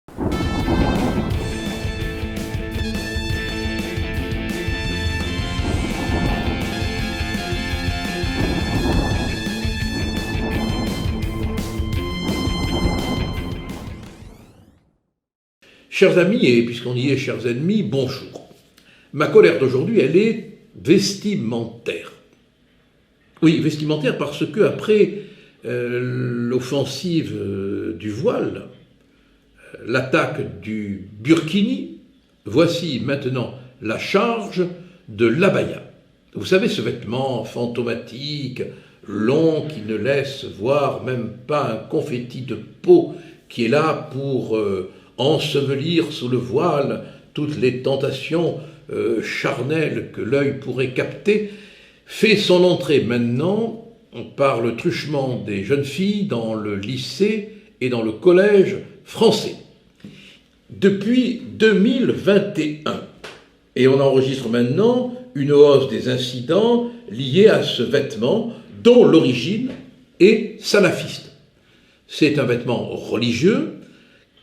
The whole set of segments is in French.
Chers amis, et puisqu'on y est, chers ennemis, bonjour. Ma colère d'aujourd'hui, elle est vestimentaire. Oui, vestimentaire parce que après l'offensive du voile, l'attaque du burkini, voici maintenant la charge de l'abaya. Vous savez, ce vêtement fantomatique, long, qui ne laisse voir même pas un confetti de peau, qui est là pour ensevelir sous le voile toutes les tentations charnelles que l'œil pourrait capter, fait son entrée maintenant par le truchement des jeunes filles dans le lycée et dans le collège français. Depuis 2021, et on enregistre maintenant une hausse des incidents liés à ce vêtement dont l'origine est salafiste. C'est un vêtement religieux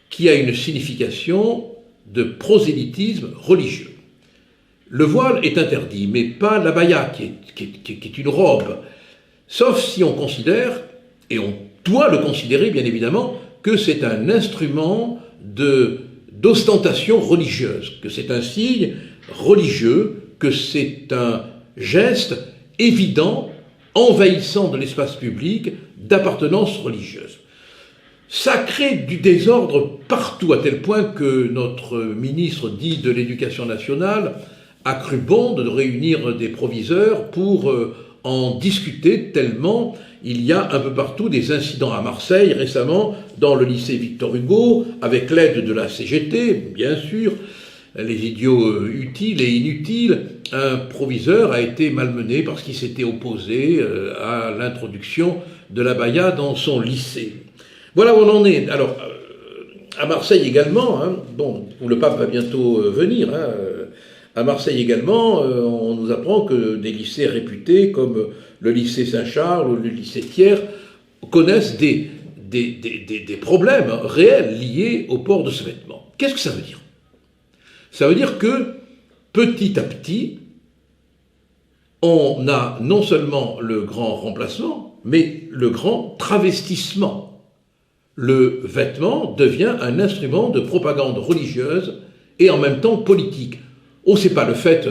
qui a une signification de prosélytisme religieux. Le voile est interdit, mais pas l'abaya, qui est une robe, sauf si on considère, et on doit le considérer bien évidemment, que c'est un instrument d'ostentation religieuse, que c'est un signe religieux, que c'est un geste évident, envahissant de l'espace public, d'appartenance religieuse. Ça crée du désordre partout, à tel point que notre ministre dit de l'Éducation nationale a cru bon de réunir des proviseurs pour en discuter, tellement il y a un peu partout des incidents à Marseille, récemment dans le lycée Victor Hugo, avec l'aide de la CGT, bien sûr, les idiots utiles et inutiles. Un proviseur a été malmené parce qu'il s'était opposé à l'introduction de l'abaya dans son lycée. Voilà où on en est. Alors, à Marseille également, où le pape va bientôt venir, à Marseille également, on nous apprend que des lycées réputés comme le lycée Saint-Charles ou le lycée Thiers connaissent des problèmes réels liés au port de ce vêtement. Qu'est-ce que ça veut dire ? Ça veut dire que, petit à petit, on a non seulement le grand remplacement, mais le grand travestissement. Le vêtement devient un instrument de propagande religieuse et en même temps politique. Oh, c'est pas le fait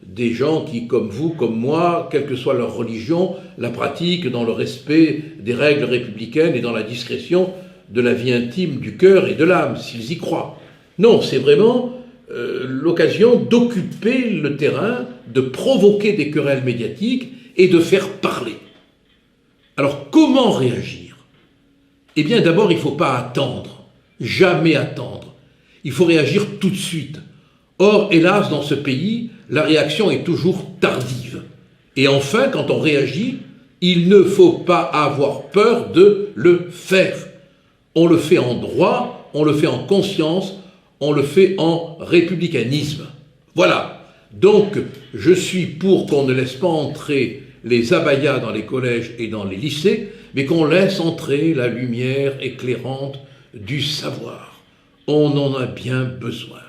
des gens qui, comme vous, comme moi, quelle que soit leur religion, la pratiquent dans le respect des règles républicaines et dans la discrétion de la vie intime du cœur et de l'âme, s'ils y croient. Non, c'est vraiment l'occasion d'occuper le terrain, de provoquer des querelles médiatiques et de faire parler. Alors, comment réagir ? Eh bien, d'abord, il ne faut pas attendre, jamais attendre. Il faut réagir tout de suite. Or, hélas, dans ce pays, la réaction est toujours tardive. Et enfin, quand on réagit, il ne faut pas avoir peur de le faire. On le fait en droit, on le fait en conscience, on le fait en républicanisme. Voilà. Donc, je suis pour qu'on ne laisse pas entrer les abayas dans les collèges et dans les lycées, mais qu'on laisse entrer la lumière éclairante du savoir. On en a bien besoin.